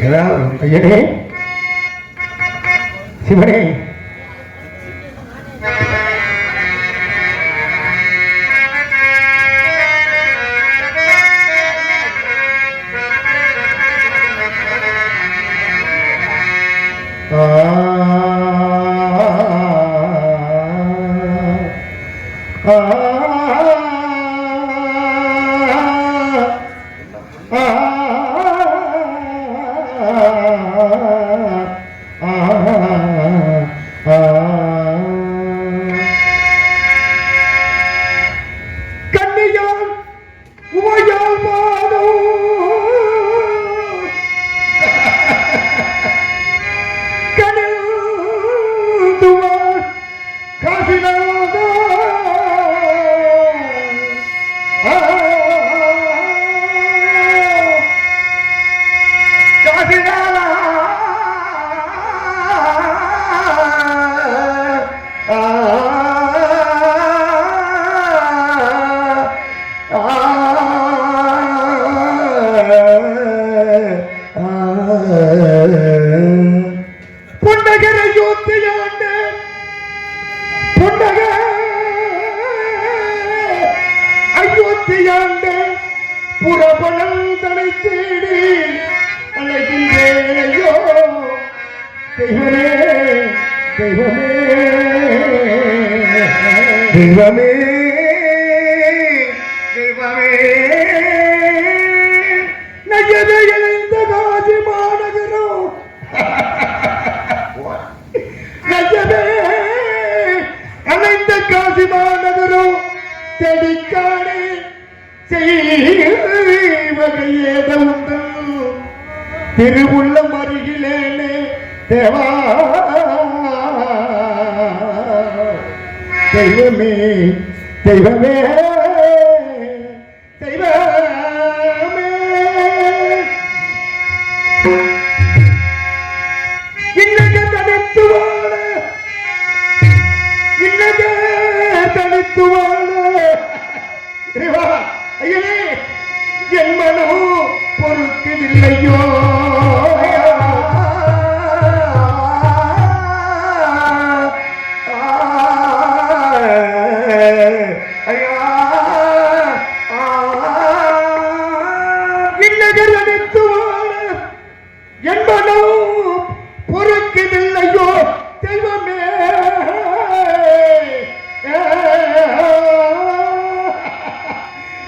ஐயனே சிவனே தெய்வமே தெய்வமே நயவே இணைந்த காசி மாநகரம் நயவே இணைந்த காசி மாநகரம் தெடிக்கானே செய்வகையேதவுண்டு திருவுள்ளம் அருகிலேனே தேவா தெய்வமே தெய்வமே தெய்வமே இன்னைக்கு தனித்துவான இன்னைக்கு தனித்துவான ஐயனே என் மனம் பொறுக்கவில்லையோ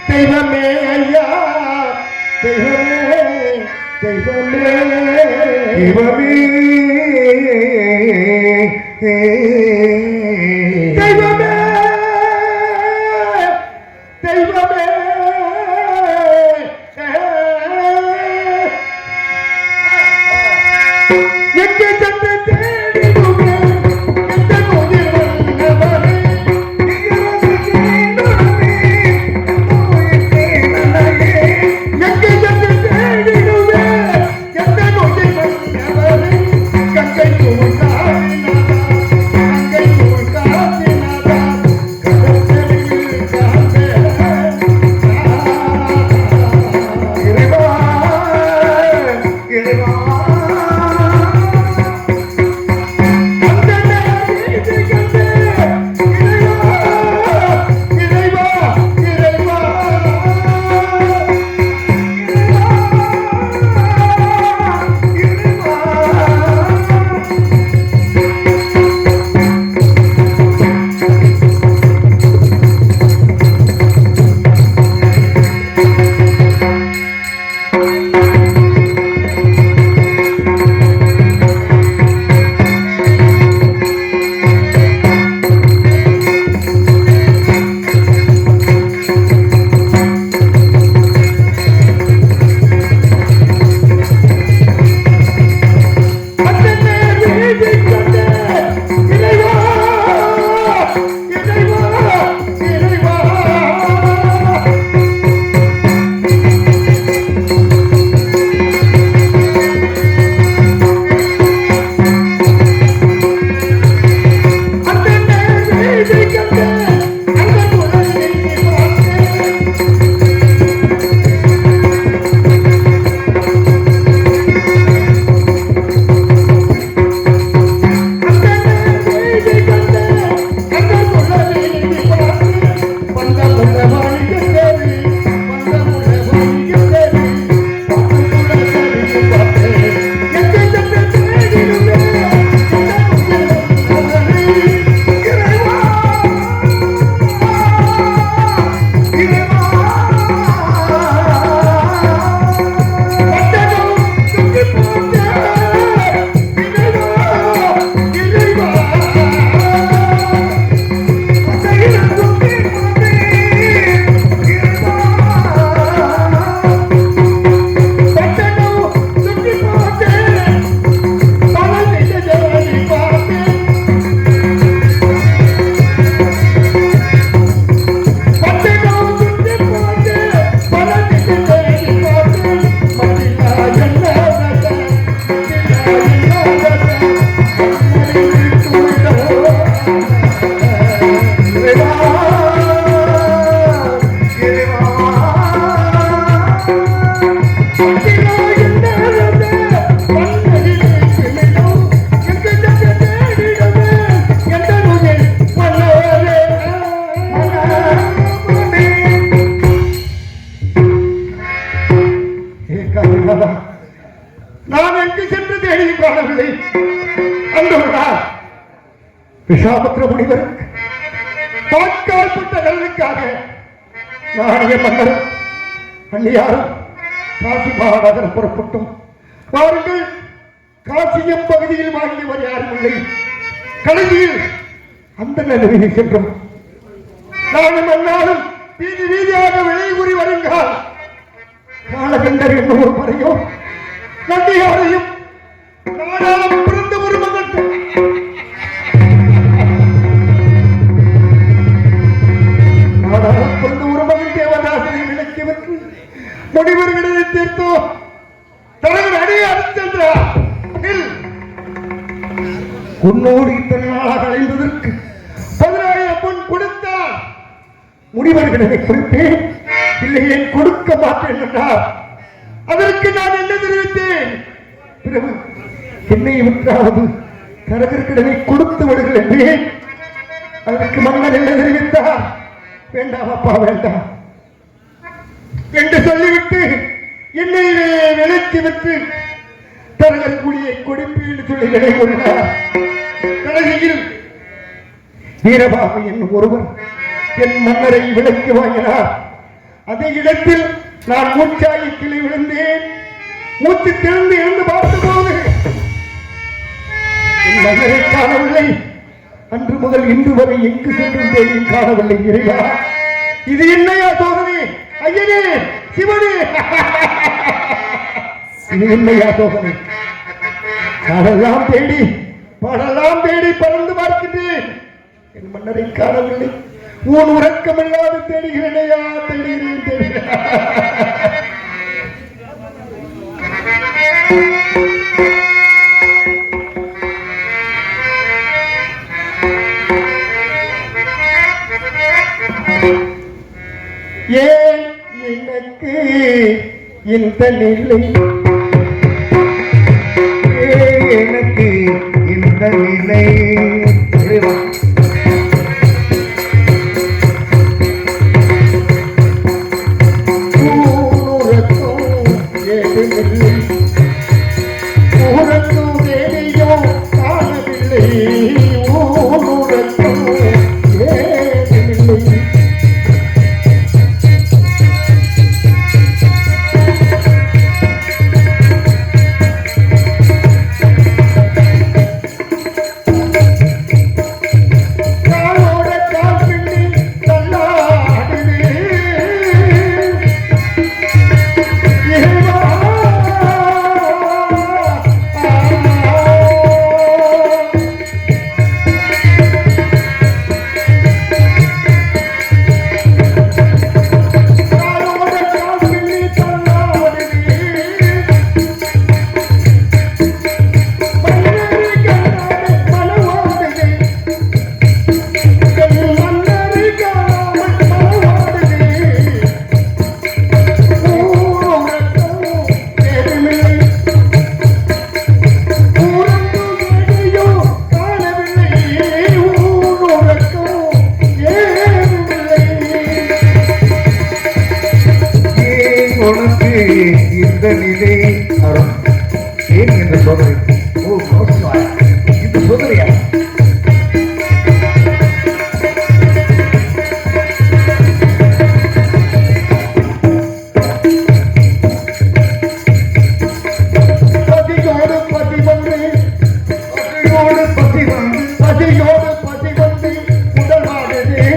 தெய்வமே ஐயா தெய்வமே தெய்வமே தெய்வமே தெய்வமே தெய்வமே எங்கே சென்று தேடிடுமே எந்த நோயில் வந்தவரே அல்லவா? நான் எங்கு சென்று தேடியும் காணவில்லை. அந்த ஒரு நாள் விஷாபத்திர முனிவர் பாட்கால்பட்ட நலனுக்காக நாடைய மன்னர் அந்நியாரும் காசி மாநகரம் புறப்பட்டோம். பாருங்கள், காசியம் பகுதியில் வாங்கியவர் யாரும் இல்லை. கடைசியில் அந்த நிலையில் சென்றோம். நானும் அன்னாலும் வீதி வீதியாக விலை கூறி வருங்கள். காலகண்டர் என்ன ஒரு பறையோ நந்தியாரையும் நாடாளும் பிறந்த ஒரு மகன் நாடாளும் பிறந்த ஒரு மகன் தேவதாசனை விலக்கி வென்று முடிவர் விடலை தீர்த்தோ தலைவர் அடியே அடிச்சந்திரா உன்னோடு இத்தனை நாளாக அடைந்ததற்கு 10,000 பொன் கொடுத்தார். முடிவர்களை குறிப்பேன், இல்லையே கொடுக்க மாட்டேன் என்றார். அதற்கு நான் என்ன தெரிவித்தேன்? பிறகு என்னை விட்டாவது தரகர்களை கொடுத்து விடுங்கள் என்றேன். அதற்கு மன்னன் என்ன தெரிவித்தார்? வேண்டாம் அப்பா, வேண்டாம் என்று சொல்லிவிட்டு என்னை விலைக்கு விட்டு தரகர் கூலியை கொடுப்பேன் சொல்லி விலை கொண்டார். கடைசியில் வீரபாகு என்னும் ஒருவர் என் மன்னரை விலைக்கு வாங்கினார். அதே இடத்தில் நான் மூச்சாகி கிளை விழுந்தேன். மூச்சு திறந்து இருந்து பார்த்தபோது என் மன்னரை காணவில்லை. அன்று முதல் இன்று வரை எங்கு சென்றும் தேடியும் காணவில்லை. இறைவா, இது என்னையா சோதனை? ஐயனே, சிவனே, இது என்னையா சோதனை? காடெல்லாம் தேடி படலாம் தேடி பறந்து பார்க்கின்றேன். என் மன்னரை காணவில்லை. ஊன் உறக்கமில்லாது தேடுகிறேனையா, தேடுகிறேன், தேடுகிறேன். ஏன் எனக்கு இந்த நிலை? எனக்கு இந்த நிலை ஊரத்தும் வேலையோ காணவில்லை. ஊரத்தும் வேலையில்லை. இந்த நிலை அருண் ஏன் இந்த சோதனை? ஓ இந்த சோதனையா? பதியோடு பதி வந்து பதியோடு பதி வந்து பதியோடு பதி வந்து உடல் வாடுதே.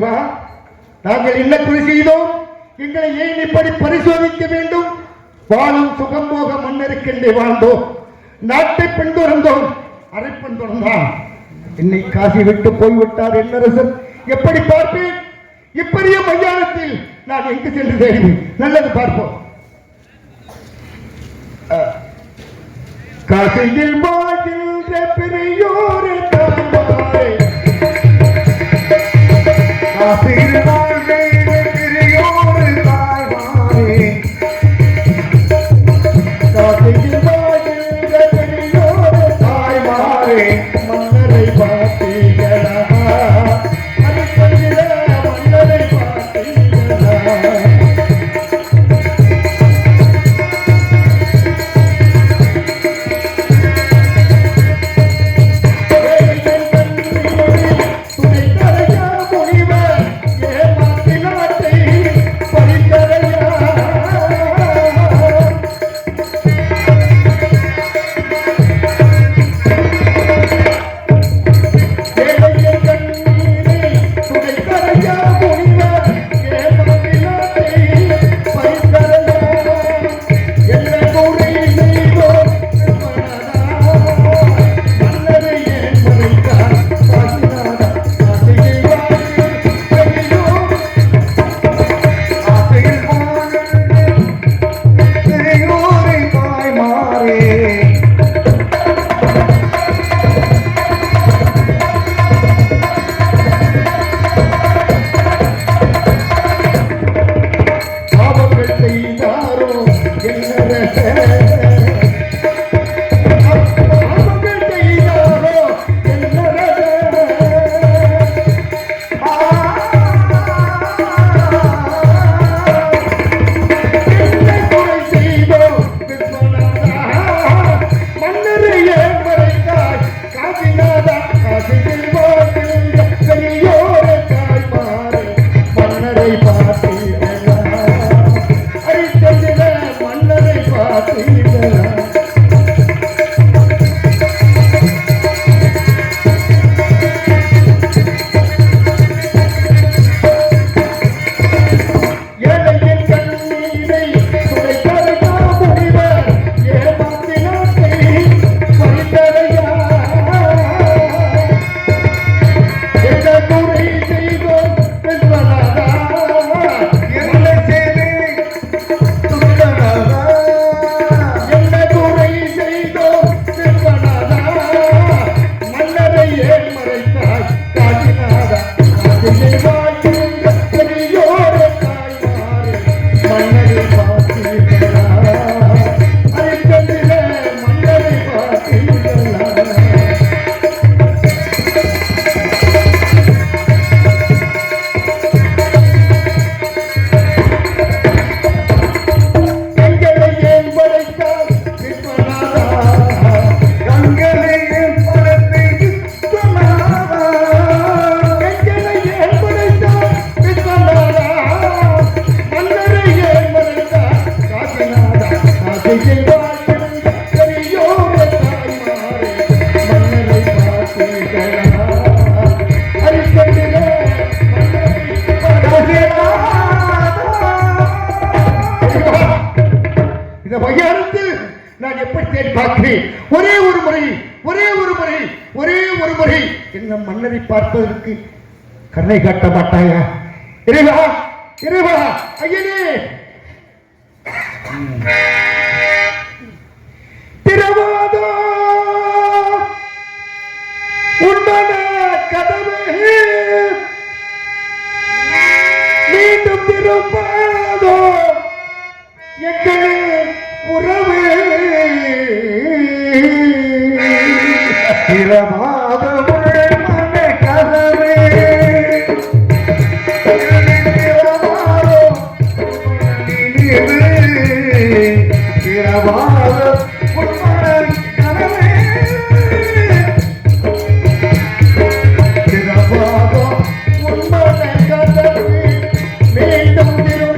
இறைவா, நாங்கள் என்ன குறை செய்தோம்? எங்களை ஏன் இப்படி பரிசோதிக்க வேண்டும்? வாழும் சுகம்போக மன்னருக்கென்றே வாழ்ந்தோம், நாட்டை பின்தொடர்ந்தோம், அரை பின்தொடர்ந்தான். என்னை காசி விட்டு போய்விட்டார் என்னரசர். எப்படி பார்ப்பேன்? இப்படிய மையானத்தில் நான் எங்கு சென்று தேடுவேன்? நல்லது, பார்ப்போம். காசியில் வாழ்கின்ற பெரியோரே தாய்மாரே, காசியில் வாழ்கின்ற பெரியோரே தாய்மாரே, காசியில் வாழ்கின்ற பெரியோரே தாய்மாரே, மன்னரை பார்த்தீர்களா? அடிப்படையில மன்னரை பார்த்தீர்களா? என்ன மன்னரை பார்ப்பதற்கு கண்ணை காட்ட மாட்டாயா? இறைவா, இறைவா, ஐயனே, திறவாதோ உன்னத கதவு, மீண்டும் திரும்பாதோ எங்கள் உறவு, திறவாத உள்மன கதவே, திறவாதோ நினைவு, திறவாத உள்மன கதவே, திறவாதோ உன்மன கதவு, மீண்டும் திரு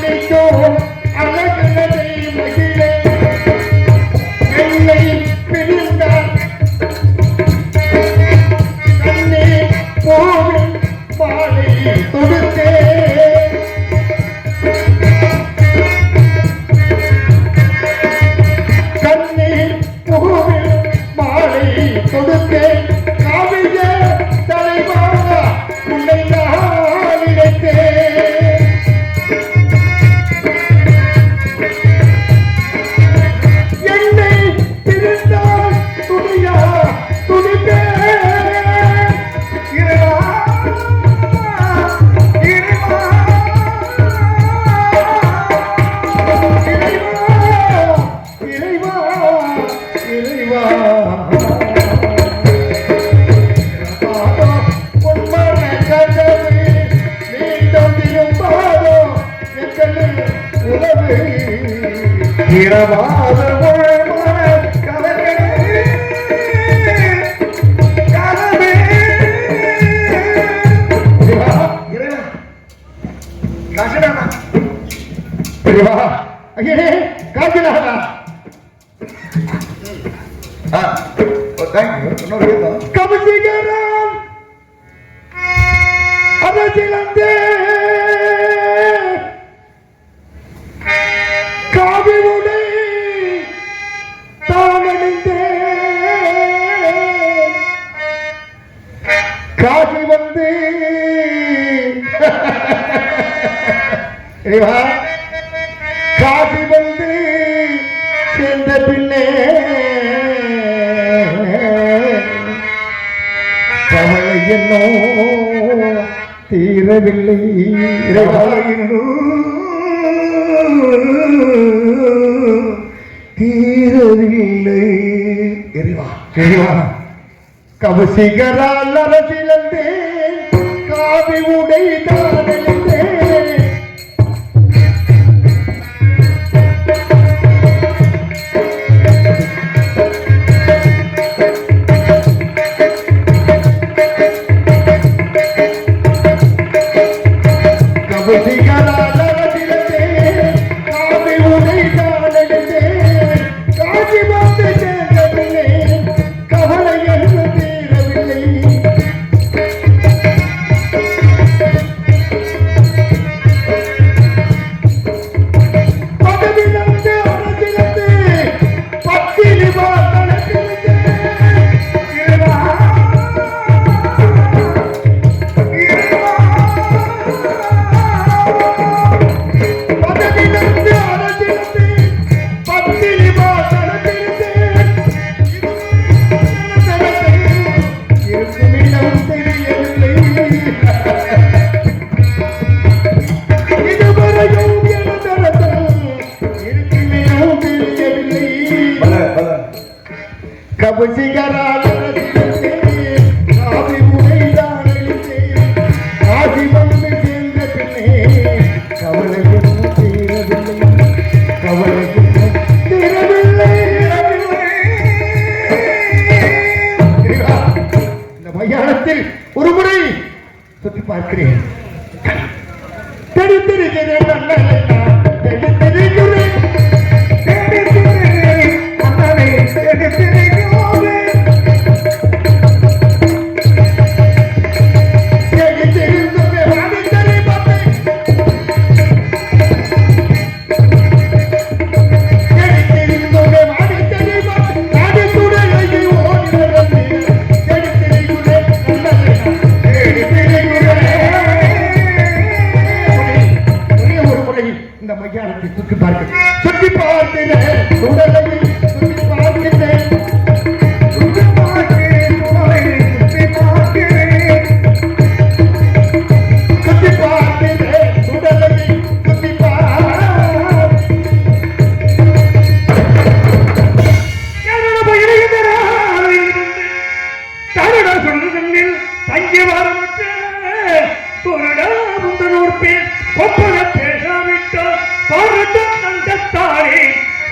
நினைக்கும் அழகனதை மகிழே என்னை பிரிந்தார் கண்ணே போவில் மாலை தொடுத்தே கண்ணே போவில் மாலை தொடுத்தே காவிய தலைவா உன்னை நான் நினைத்தேன் என்னை பிரிந்தால் துணியா துணிப்பே இறைவா இறைவா இறைவா இறைவா உண்மான கதவு மீண்டும் திரும்பாதோ எங்கள் உறவு இரவாத முழமான கலகமே கலமே இறைவா இறைவா காசுடானா இறைவா ஐயே காஜினாடா தேங்க்யூ இன்னொரு கேட்கும் கபசிகரம் அரசிலந்தே காவி உடை தானணிந்தே காசி வந்து இறைவா காசி வந்து சேர்ந்த பின்னே கவலை என்னோ தீரவில்லை இறைவா தீரவில்லை இறைவா இறைவா கவசிகரால் அரசிலந்தே காவி உடை தானே கவசிகரால் அரசிலந்தே காவி உடை தானே காசி வந்து சேர்ந்த பின்னே கவலை என்று தீரவில்லை பதவியிலிருந்து அரசிலிருந்து பத்தினி வாசனத்திலிருந்து இறைவா இறைவா பதவியிலிருந்து அரசிலிருந்து பத்தினி வாசனத்திலிருந்து இருக்கும் இடம் தெரியவில்லை இதுவரையும் எனதரத்தில் இருக்கும் இடம் தெரியவில்லை பல பல கபசிகரால் அரசிலந்தே காவி உடைதான் அழித்தே ஆதி வந்து சேர்ந்த பின்னே கவலை இன்னும் தீரவில்லை கவலை இன்னும் தீரவில்லை இறைவா, இந்த மையானத்தில் ஒரு முறை சுற்றி பார்க்கிறேன் தெரிந்திருக்கிறேன் அண்ணனை நான் தெரிந்திருக்கிறேன் அண்ணனை எடுத்திருக்கிறோமே தெரிந்திருந்தே வாடித்தலை பார்த்தேன் தெரிந்திருந்தோமே வாடித்தலை பார்த்தேன் நாடுதுறையை ஓடி நடந்தேன் தெரிந்திருக்கிறேன் அண்ணனை நான் தெரிந்திருக்கிறேன் ஒரே ஒரு முறை இந்த மையானத்தை சுற்றி பார்க்கிறேன் சுற்றி பார்க்கிறேன் உடலை சுற்றி பார்க்கிறேன் சுற்றி பார்க்கிறேன் உங்களை சுற்றி பார்க்கிறேன் சுற்றி பார்க்கிறேன் உடலை சுற்றி பார்க்கிறேன் என்னோட பயிரிடுகிறார் தருட சொல்லுதலில் தங்கி வரவிட்ட பொருடா முந்தனூர் பேர் ஒப்பன பேசாவிட்ட பாரட்டும் தந்தத்தாரே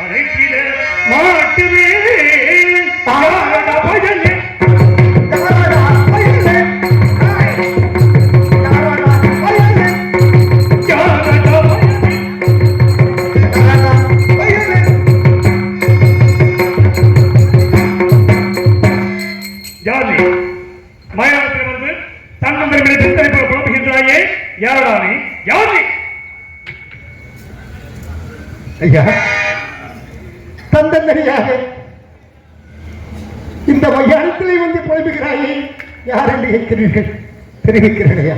அழைக்கிற ஐயா, தந்தனையாக இந்த மையானத்திலே வந்து புலம்புகிறாயே யார் என்று கேட்கிறீர்கள்? தெரிவிக்கிறேன் ஐயா.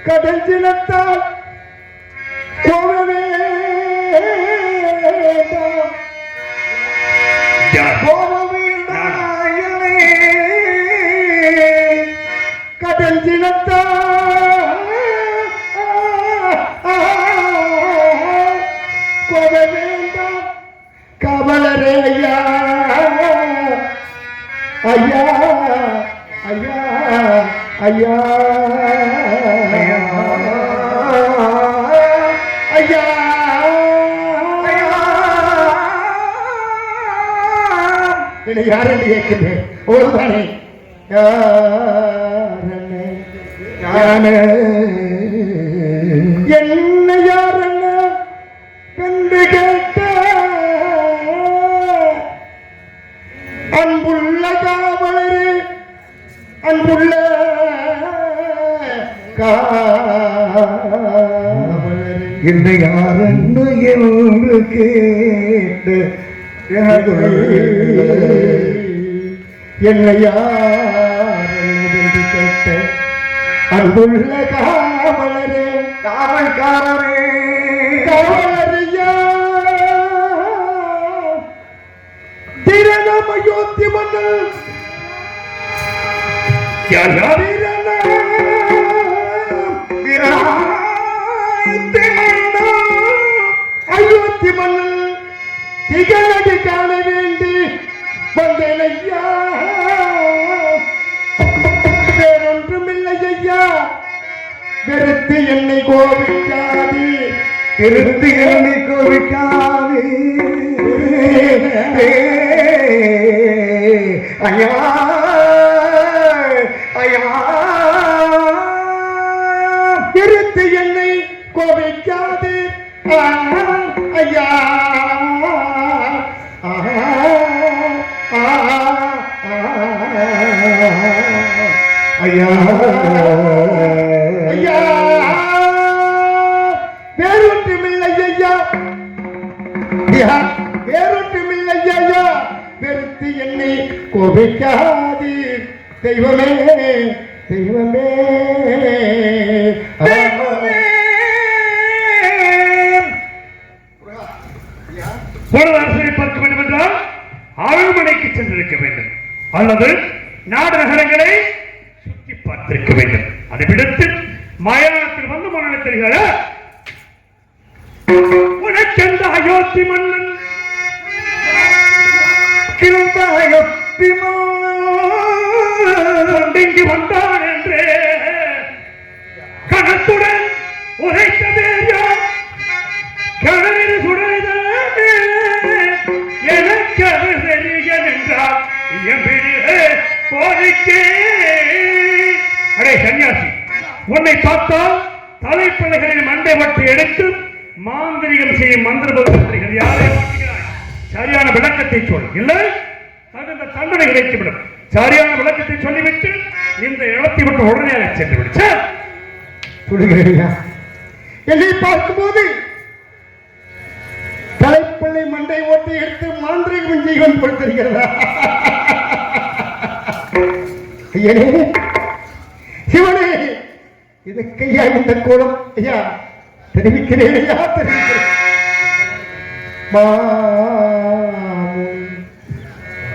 கடல் ஜலத்தால் போகவே கடல் ஜலத்தால் போக வேண்டாம் கவலரே ஐயா ஐயா ஐயா ஐயா ஐயா என்னை யார் என்று கேட்கிறேன். ஒருதானே என்ன யார் என்று கேட்ட அன்புள்ள காவலரே அன்புள்ள காவலரே என்னை யாரென்று என்று கேட்டு என்னை யார் என்று கேட்ட அன்புள்ள காவலரே காவல்காரரே காவலரையா திரணம் அயோத்தி மன்னன் அயோத்தி மன்னன் திகழடி காண வேண்டி வந்தேன் ஐயா. வேறொன்றுமில்லை ஐயா, வெறுத்து என்னை கோபிக்காது திருத்தி என்னை கோபிக்காது ஐயா ஐயா திருத்து என்னை கோபிக்காது ஐயா ஐயா ஐயா வேறொன்றுமில்லை ஐயா ஐயா வேறொன்றுமில்லை ஐயா, வெறுத்து என்னை கோபிக்காது தெய்வமே தெய்வமே ஒரு அரசனை பார்க்க வேண்டும் என்றால் அரண்மனைக்கு சென்றிருக்க வேண்டும் அல்லது நாடு நகரங்களை சுற்றி பார்த்திருக்க வேண்டும். அதை விடுத்து மயானத்தில் வந்து மன்னத்தில் உனக்கெந்த அயோத்தி மன்னன் கிழந்த அயோத்தி மன்னன் வந்தான் என்று கணத்துடன் உரைத்ததே கணவன் சுடர்தான் எனக்கு அது தெரியன் என்றால் போதிக்கே. அடே சன்னியாசி, உன்னை பார்த்தால் தலைப்படைகளின் மண்டை வட்டு எடுத்து மாந்திரிகம் செய்யும் மந்திரபதிகள் யாரை மாற்றுகிறாய்? சரியான விளக்கத்தை சொல், இல்லை தகுந்த தண்டனை கிடைத்துவிடும். சரியான விளக்கத்தை சொல்லிவிட்டு இந்த இடத்தை விட்டு உடனே சென்று விடு. சொல்லுகிறேன், என்னை பார்க்கும்போது தலைப்பிள்ளை மண்டை ஓட்டி எடுத்து மாந்திரிகம் ஜீவன் கொடுத்திருக்கிறதா? சிவனே, இதுக்கையா இந்த கோலம் ஐயா தெரிவிக்கிறேன் ஐயா தெரிவிக்கிறேன்.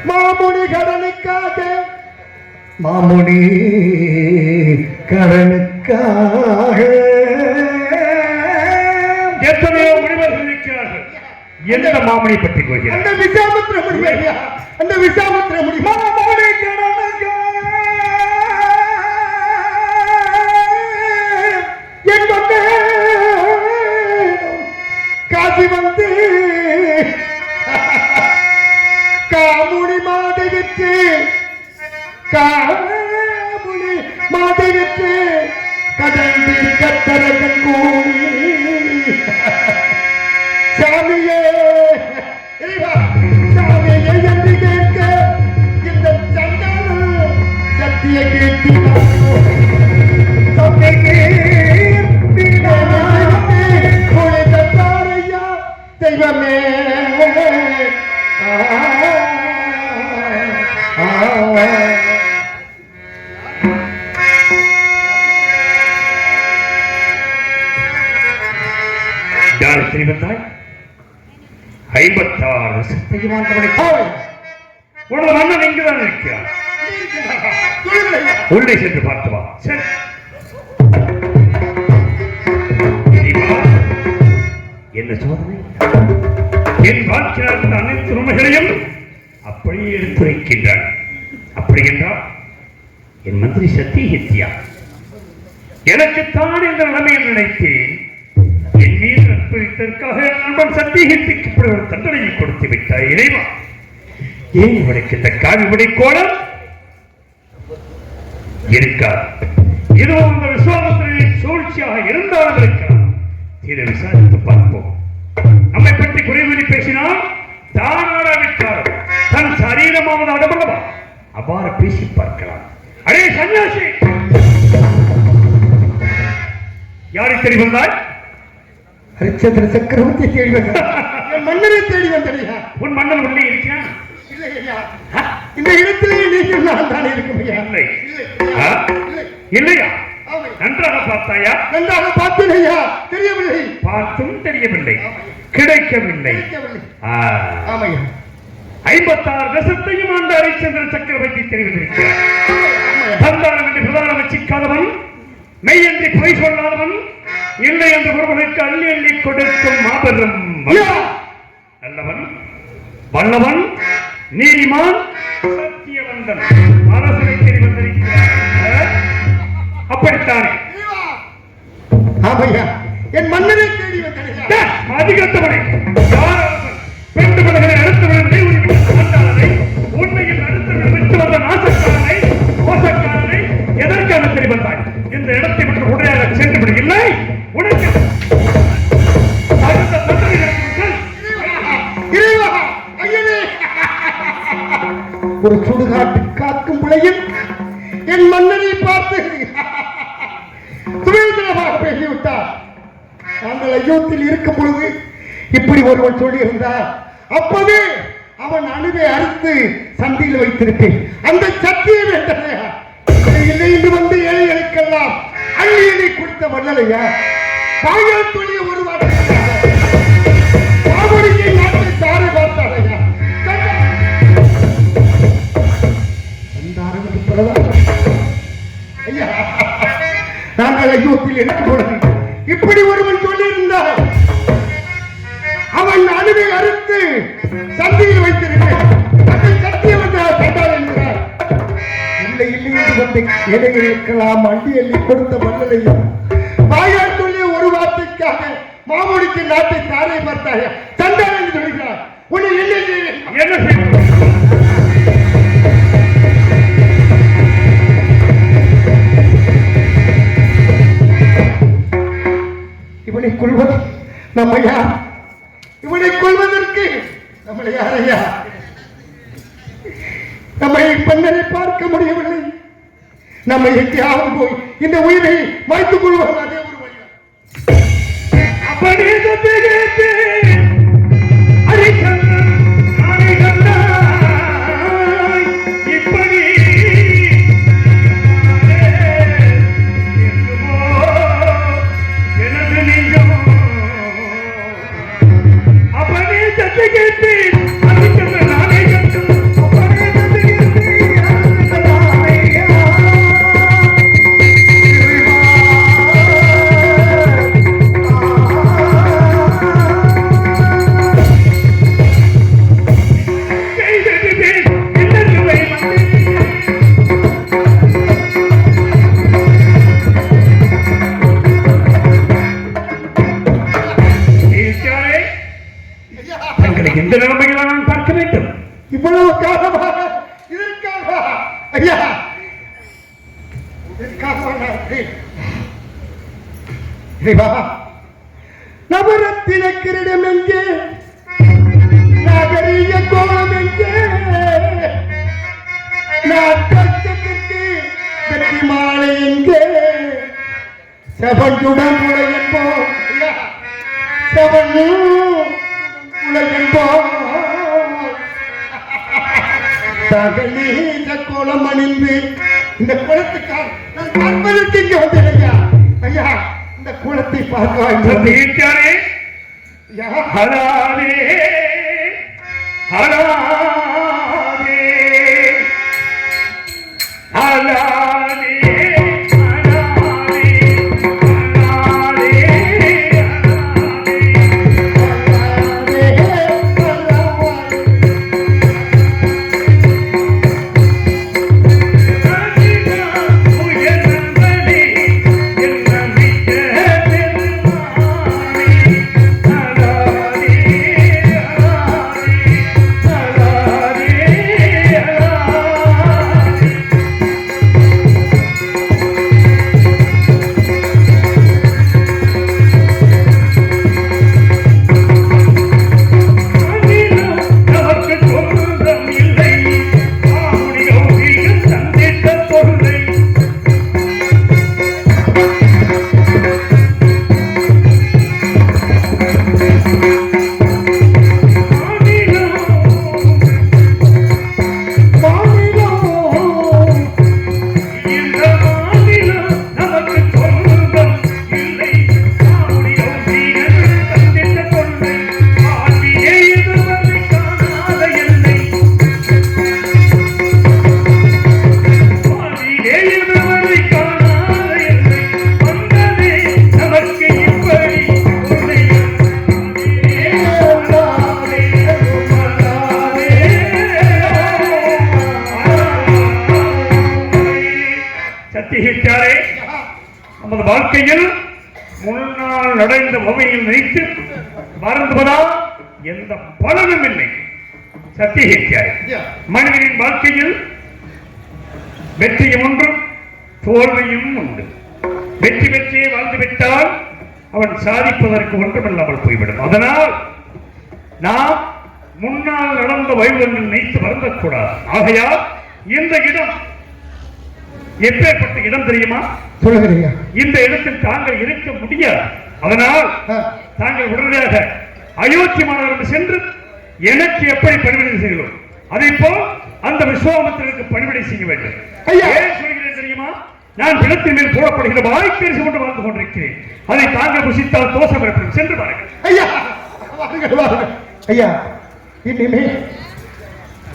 மாமுனி கடனுக்காக மாமுனி கடனுக்காக எத்தனையோ முனிவர்கள் இருக்கிறார்கள். எந்த மாமனை பற்றி கூறுகிறார்? அந்த விசாமித்திர முனி ஐயா, அந்த விசாமித்திர முனி மாமுனி கடனுக்காக காசி வந்து காமுனி மாதவிற்கு காமுனி மாதவிற்கு கடந்து கத்தரகன் கூடி சாமியே சாமியே என்று கேட்க இந்த சண்டான சத்திய கேட்டி யாரை தெரிவந்தாய் 56 சத்தையும் ஆண்டவனை உனது மன்னன் இங்குதான் இருக்கிறார். உள்ளே சென்று பார்த்து வா. சரி என்ன சோதனை? என் வாழ்க்கை நடந்த அனைத்து உண்மைகளையும் அப்படியே எடுத்துரைக்கின்றான். அப்படி என்றால் என் மந்திரி சத்தியஹித்யா எனக்குத்தான் இந்த நிலைமையை நினைத்தேன். என் மீது அற்புதத்திற்காக நண்பன் சத்தியஹித்திக்கு இப்படி ஒரு தண்டனையை கொடுத்து விட்டாய் இறைவா. ஏன் இவனுக்கு இந்த காவிபடி கோலம் இருக்காது? இதுவும் இந்த விசுவாசத்தின் சூழ்ச்சியாக இருந்தாலும் இருக்கலாம். இதை விசாரித்து பார்ப்போம். நம்மை பற்றி குறைவீறி பேசினால் தானாடாவிட்டாலும் தன் சரீரமாவது அடமல்லவா, அவ்வாறு பேசி பார்க்கலாம். அடே சன்னியாசி, யாரை தேடி வந்தாய்? ஹரிச்சந்திர சக்கரவர்த்தி தேடி வந்தார். என் மன்னரை தேடி வந்தடையா. உன் மன்னன் உள்ளே இருக்கிறான்? இல்லையா, இந்த இடத்திலேயே நீங்கள் நான் தான் இருக்கும். இல்லை இல்லையா? நன்றாக பார்த்தாயா? நன்றாக பார்த்தேனையா. தெரியவில்லை. பார்த்தும் தெரியவில்லை, கிடைக்கவில்லை. 56 தேசத்தையும் ஆண்ட ஹரிச்சந்திர சக்கரவர்த்தி தெரிவித்திருக்கிறார். சந்தானம் என்று பிரதானம் வச்சிக்காதவன், மெய் என்று பொய் சொல்லாதவன், இல்லை என்று ஒருவனுக்கு அள்ளி அள்ளி கொடுக்கும் மாபெரும் நல்லவன், வல்லவன், நீதிமான், சத்தியவந்தன் அரசனை தெரிவித்திருக்கிறார். அப்படித்தானே? ஆமையா, என் மன்னரை தேடி வந்தடையா. அதிகத்தவனை யார் அரசன்? பெண்டு மனிதனை அடுத்தவனை உரிமையை உண்மையில் அடுத்தவனை விட்டு வந்த நாசக்காரனை, மோசக்காரனை எதற்கான தெரிவந்தாய்? இந்த இடத்தை விட்டு உடையாக சென்று விடுகில்லை. உனக்கு ஒரு சுடுகாட்டு காக்கும் பிள்ளையும் என் மன்னரை பார்த்து சுவேந்திரமாக பேசிவிட்டார். நாங்கள் அயோத்தியில் இருக்கும் பொழுது இப்படி ஒருவன் சொல்லியிருந்தார். அப்பவே அவன் அணுவை அறுத்து சந்தையில் வைத்திருப்பேன். அந்த சத்தியம் என்றதையா இல்லை என்று வந்து ஏழைகளுக்கெல்லாம் அள்ளி எண்ணி கொடுத்த வல்லலையா. பாயல் துணிய ஒரு வார்த்தை பாபரியை நாட்டை தாரை பார்த்தாரையா. ஐயா, நாங்கள் அயோத்தியில் இருக்கும் பொழுது இப்படி ஒருவன் சொல்லியிருந்தால் அவன் அணுவை அறுத்து சந்தையில் வைத்திருப்பேன். சத்தியம் என்றால் என்கிறார். இல்லை இல்லை என்று வந்து ஏழைகளுக்கெல்லாம் அள்ளி அள்ளி கொடுத்த மன்னலையும் பாயால் சொல்லிய ஒரு வார்த்தைக்காக மாமூடிக்கு நாட்டை தாரை பார்த்தாய சண்டான் என்று சொல்கிறார். உன்னை என்ன இவனை கொள்வது நம்ம யார்? இவனை கொள்வதற்கு நம்மளை யாரையா? நம்மை பெண்ணரை பார்க்க முடியவில்லை. நம்ம எங்கேயாவது போய் இந்த உயிரை மாய்த்துக் கொள்வோம். அதே ஒரு இந்த நிலைமையில் நான் பார்க்க வேண்டும். இவ்வளவு காரணமாக இதற்காக ஐயா, நவரத்தின கிரீடம் எங்கே? நாகரீக கோலம் எங்கே? நாட்டத்திற்கு வெற்றி மாலை எங்கே? செவஞ்சுடன் உலகென்போ செவன் உலகென்போ தகலீத கோலம் அணிந்து இந்த குளத்துக்காக நான் பார்ப்பதற்கு இங்கே வந்தேன் ஐயா. ஐயா, இந்த குளத்தை பார்க்க வேண்டும். யா, ஹராதே ஹராதே ஹராதே சத்தியச்சாரே, நமது வாழ்க்கையில் முன்னால் நடந்த உண்மையில் நினைத்து வருந்துவதால் எந்த பலனும் இல்லை. சத்தியச்சாரே, மனிதனின் வாழ்க்கையில் வெற்றியும் உண்டு, தோல்வியும் உண்டு. வெற்றி பெற்றே வாழ்ந்துவிட்டால் அவன் சாதிப்பதற்கு ஒன்றுமில்லாமல் போய்விடும். அதனால் நாம் முன்னால் நடந்த வைபவங்கள் நினைத்து வருந்தக்கூடாது. ஆகையால் இந்த இடம் எப்பேற்பட்ட இடம் தெரியுமா? சொல்லுகிறீங்க. இந்த இடத்தில் தாங்கள் இருக்க முடியாது. அதனால் தாங்கள் உடனடியாக அயோத்தி மாநகரம் சென்று எனக்கு எப்படி பணிவிடை செய்கிறோம் அதே போல் அந்த விஸ்வாமித்திரருக்கு பணிவிடை செய்ய வேண்டும். ஏன் சொல்கிறேன் தெரியுமா? நான் பிணத்தின் மேல் போடப்படுகிற வாய்ப்பேசி கொண்டு வாழ்ந்து கொண்டிருக்கிறேன். அதை தாங்கள் புசித்தால் தோஷம் ஏற்படும். சென்று பாருங்கள். ஐயா வாருங்கள், வாருங்கள். ஐயா, இனிமே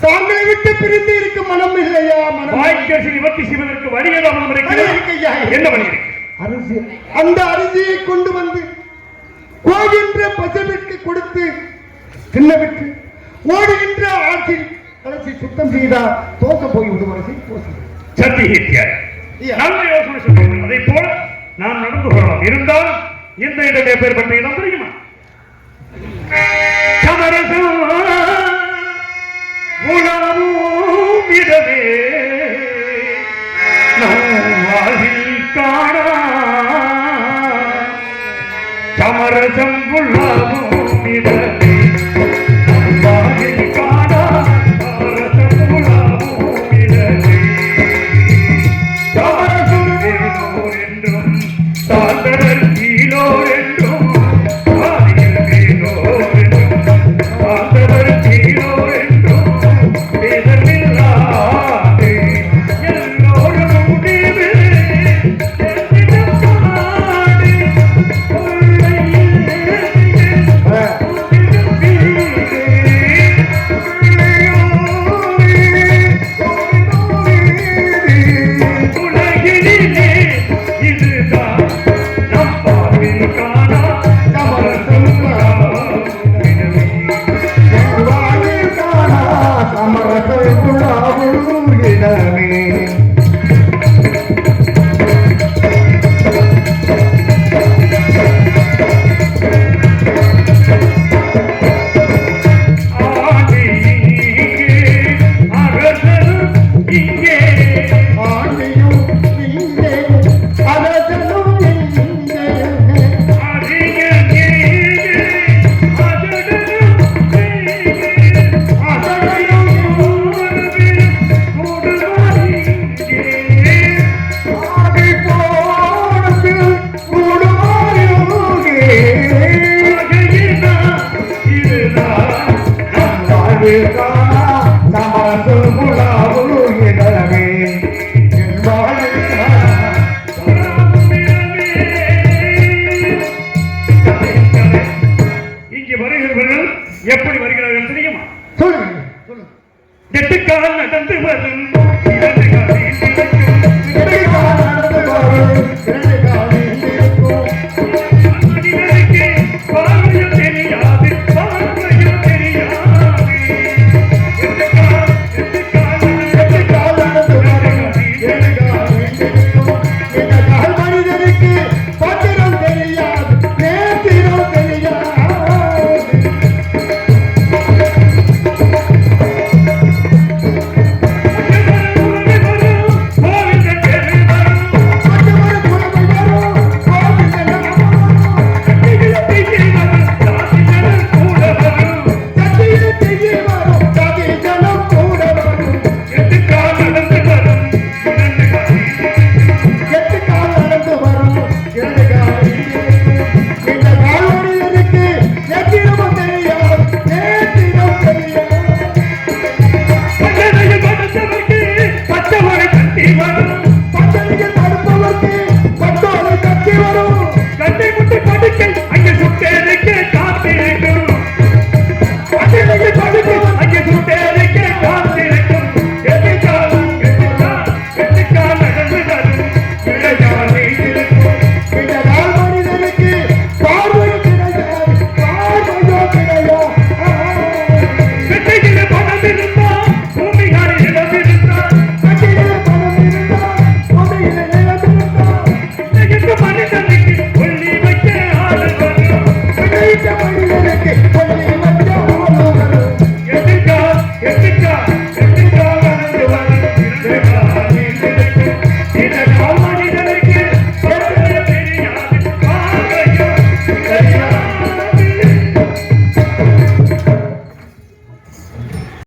தாங்களை விட்டு பிரிந்து இருக்க மனம் இல்லையா? வாய்க்கேசி நிவர்த்தி செய்வதற்கு வழி ஏதாவது இருக்கிறது? என்ன வழி இருக்கு? அரிசி, அந்த அரிசியை கொண்டு வந்து போகின்ற பசுவிற்கு கொடுத்து தின்னவிட்டு ஓடுகின்ற ஆற்றில் கலசி சுத்தம் செய்தால் தோசை போய் விடுவாசி. சத்தியத்தியார் நல்ல யோசனை சொல்லுங்கள். அதை போல நாம் நடந்து கொள்ளலாம். இருந்தால் இந்த இடம் எப்பேற்பட்ட இடம் தெரியுமா? சமரசம் உணவும் இடமே நம் வாழ்வில் காணா. சமரசம் உணவும் இடமே நம் வாழ்வில் காணா. சமரசம் உணவும் இடமே சமரசம் என்றும் சாந்தரல்